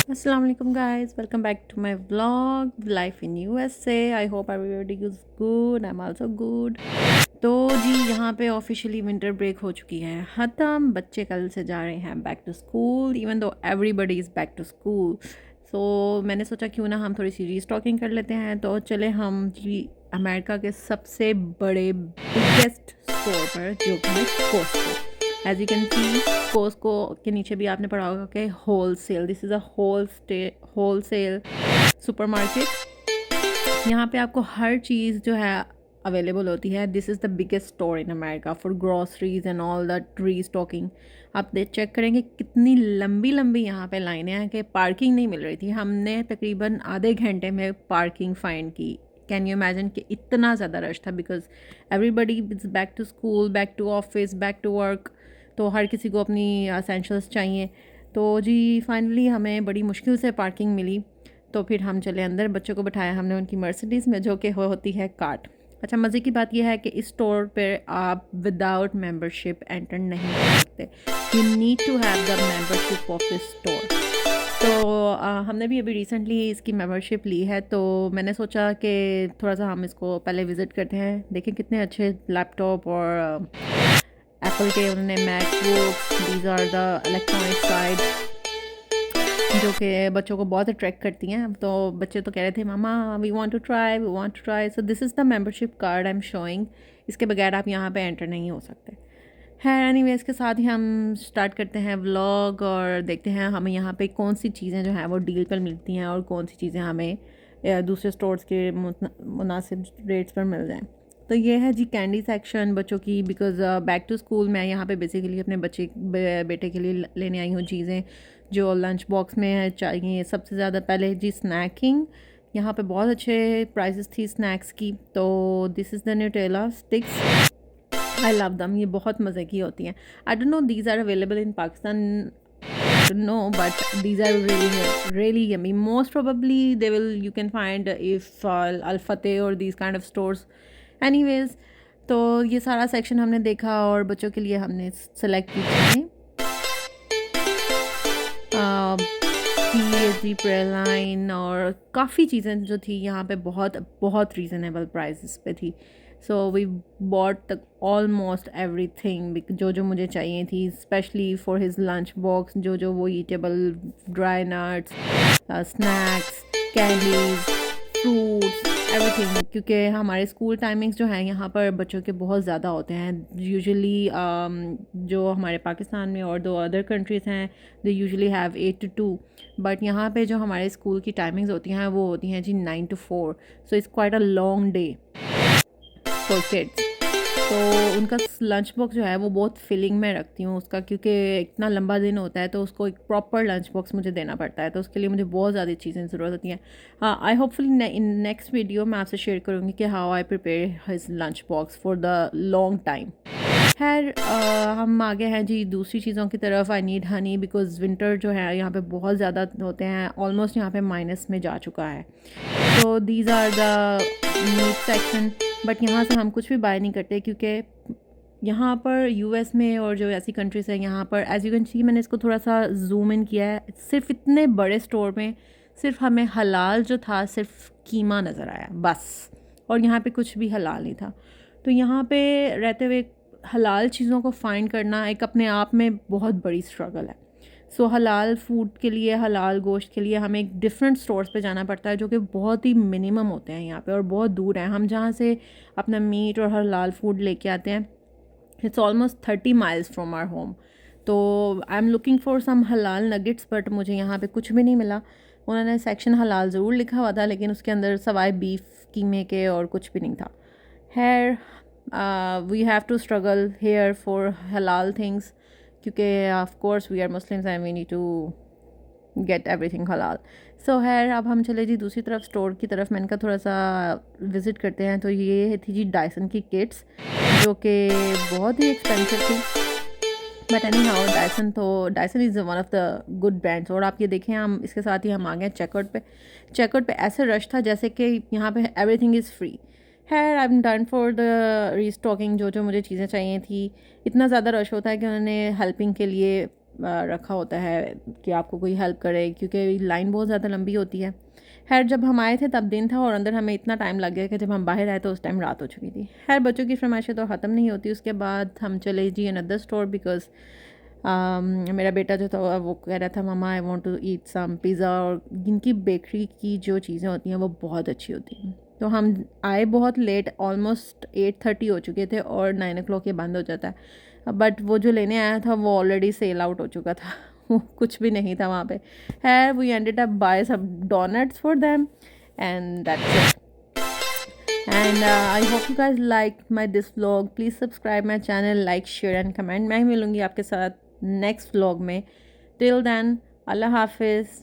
Assalamualaikum guys, welcome back to my vlog life in USA. I hope everybody is good. I'm also good. तो जी यहाँ पे officially winter break हो चुकी है ख़त्म। बच्चे कल से जा रहे हैं back to school, even though everybody is back to school. So मैंने सोचा क्यों ना हम थोड़ी सी रीस्टॉकिंग कर लेते हैं। तो चले हम जी अमेरिका के सबसे बड़े बिगेस्ट स्टोर पर, जो कि है Costco. As you can see, Costco के नीचे भी आपने पढ़ा होगा कि wholesale, this is a wholesale supermarket. यहाँ पे आपको हर चीज़ जो है अवेलेबल होती है। This is the biggest store in America for groceries and all the restocking. आप चेक करेंगे कितनी लंबी लंबी यहाँ पे लाइनें हैं कि पार्किंग नहीं मिल रही थी। हमने तकरीबन आधे घंटे में पार्किंग फाइंड की। कैन यू इमेजिन कि इतना ज़्यादा रश था, because everybody is back to school, back to office, back to work. तो हर किसी को अपनी असेंशल्स चाहिए। तो जी फाइनली हमें बड़ी मुश्किल से पार्किंग मिली। तो फिर हम चले अंदर, बच्चों को बिठाया हमने उनकी मर्सिडीज़ में, जो कि होती है कार्ट। अच्छा, मज़े की बात यह है कि इस स्टोर पे आप विदाउट मेंबरशिप एंटर नहीं कर सकते। You need to have the membership of this store. तो हमने भी अभी रिसेंटली इसकी मेंबरशिप ली है। तो मैंने सोचा कि थोड़ा सा हम इसको पहले विज़िट करते हैं, देखें कितने अच्छे लैपटॉप और एप्पल के उन्होंने MacBook, these are the electronic side, जो कि बच्चों को बहुत अट्रैक्ट करती हैं। तो बच्चे तो कह रहे थे mama we want to try. So this is the membership card I am showing. इसके बगैर आप यहाँ पे एंटर नहीं हो सकते। है एनीवे, इसके साथ ही हम स्टार्ट करते हैं व्लॉग और देखते हैं हमें यहाँ पे कौन सी चीज़ें जो हैं वो डील पर मिलती हैं और कौन सी चीज़ें हमें दूसरे स्टोर्स के मुनासिब रेट्स पर मिल जाएँ। तो ये है जी कैंडी सेक्शन बच्चों की, बिकॉज़ बैक टू स्कूल मैं यहाँ पे बेसिकली अपने बेटे के लिए लेने आई हूँ चीज़ें जो लंच बॉक्स में है चाहिए। सबसे ज़्यादा पहले जी स्नैकिंग, यहाँ पे बहुत अच्छे प्राइसेस थी स्नैक्स की। तो this is the Nutella sticks, I love them, ये बहुत मज़े की होती हैं। I don't know these are available in Pakistan, no, but these are really yummy. Most probably they will, you can find if Al Fateh or these kind of stores. Anyways, तो ये सारा section हमने देखा और बच्चों के लिए हमने सेलेक्ट की चीज़ें। PSG प्रेलाइन और काफ़ी चीज़ें जो थी यहाँ पे बहुत बहुत रीज़नेबल प्राइसेस पे थी। सो वी बॉट तक ऑलमोस्ट एवरीथिंग जो जो मुझे चाहिए थी, specially for his lunch box, जो वो eatable dry nuts, snacks, candies, fruits, everything. क्योंकि हमारे स्कूल टाइमिंग्स जो हैं यहाँ पर बच्चों के बहुत ज़्यादा होते हैं। यूजुअली जो हमारे पाकिस्तान में और दो अदर कंट्रीज़ हैं, they usually have 8 to 2, but यहाँ पे जो हमारे स्कूल की टाइमिंग्स होती हैं वो होती हैं जी 9 to 4। So it's quite a long day for kids. तो उनका लंच बॉक्स जो है वो बहुत फिलिंग में रखती हूँ उसका, क्योंकि इतना लंबा दिन होता है तो उसको एक प्रॉपर लंच बॉक्स मुझे देना पड़ता है। तो उसके लिए मुझे बहुत ज़्यादा चीज़ें ज़रूरत होती हैं। हाँ, आई होपफुली इन नेक्स्ट वीडियो मैं आपसे शेयर करूँगी कि how I prepare his lunch box for the long time. खैर हम आगे हैं जी दूसरी चीज़ों की तरफ। I need Honey, because winter जो है यहाँ पे बहुत ज़्यादा होते हैं, ऑलमोस्ट यहाँ पे माइनस में जा चुका है। तो these are the meat section, but यहाँ से हम कुछ भी बाय नहीं करते, क्योंकि यहाँ पर यूएस में और जो ऐसी कंट्रीज़ हैं यहाँ पर, एज़ यू कैन सी, मैंने इसको थोड़ा सा जूम इन किया है, सिर्फ इतने बड़े स्टोर में सिर्फ हमें हलाल जो था सिर्फ कीमा नज़र आया बस, और यहाँ पे कुछ भी हलाल नहीं था। तो यहाँ पे रहते हुए हलाल चीज़ों को फ़ाइंड करना एक अपने आप में बहुत बड़ी स्ट्रगल है। सो हलाल फूड के लिए, हलाल गोश्त के लिए हमें एक डिफरेंट स्टोर्स पे जाना पड़ता है, जो कि बहुत ही मिनिमम होते हैं यहाँ पे और बहुत दूर हैं। हम जहाँ से अपना मीट और हलाल फूड लेके आते हैं, it's almost 30 miles from our home. तो I am looking for some halal nuggets, but मुझे यहाँ पे कुछ भी नहीं मिला। उन्होंने सेक्शन हलाल ज़रूर लिखा हुआ था, लेकिन उसके अंदर सवाए बीफ कीमे के और कुछ भी नहीं था। खैर we have to struggle here for halal things, क्योंकि of course we are Muslims and we need to get everything halal. So खैर अब हम चले जी दूसरी तरफ, स्टोर की तरफ। मैंने कहा थोड़ा सा विज़िट करते हैं। तो ये थी जी डायसन की किट्स, जो कि बहुत ही एक्सपेंसिव थी, but any how Dyson is one of the good brands. और आप ये देखें, हम इसके साथ ही हम आ गए चेकआउट पे। चेकआउट पे ऐसे रश था जैसे कि यहाँ पे एवरीथिंग इज़ फ्री। खैर I am done for the restocking, जो जो मुझे चीज़ें चाहिए थी। इतना ज़्यादा रश होता है कि उन्होंने हेल्पिंग के लिए रखा होता है कि आपको कोई हेल्प करे, क्योंकि लाइन बहुत ज़्यादा लंबी होती है। खैर जब हम आए थे तब दिन था और अंदर हमें इतना टाइम लग गया कि जब हम बाहर आए तो उस टाइम रात हो चुकी थी। खैर बच्चों की फरमाइशें तो ख़त्म नहीं होती। उसके बाद हम चले जी अनदर स्टोर, बिकॉज़ मेरा बेटा जो था वो कह रहा था mumma I want to eat some pizza, और इनकी बेकरी की जो चीज़ें होती हैं वो बहुत अच्छी होती हैं। तो हम आए बहुत लेट, ऑलमोस्ट 8:30 हो चुके थे और 9 o'clock ये बंद हो जाता है। बट वो जो लेने आया था वो ऑलरेडी सेल आउट हो चुका था वो कुछ भी नहीं था वहाँ पे। है we ended up buy some donuts for them and that's it. And I hope you guys like this vlog. Please subscribe my channel, like, share and comment. मैं ही मिलूँगी आपके साथ नेक्स्ट vlog में. Till then, Allah Hafiz.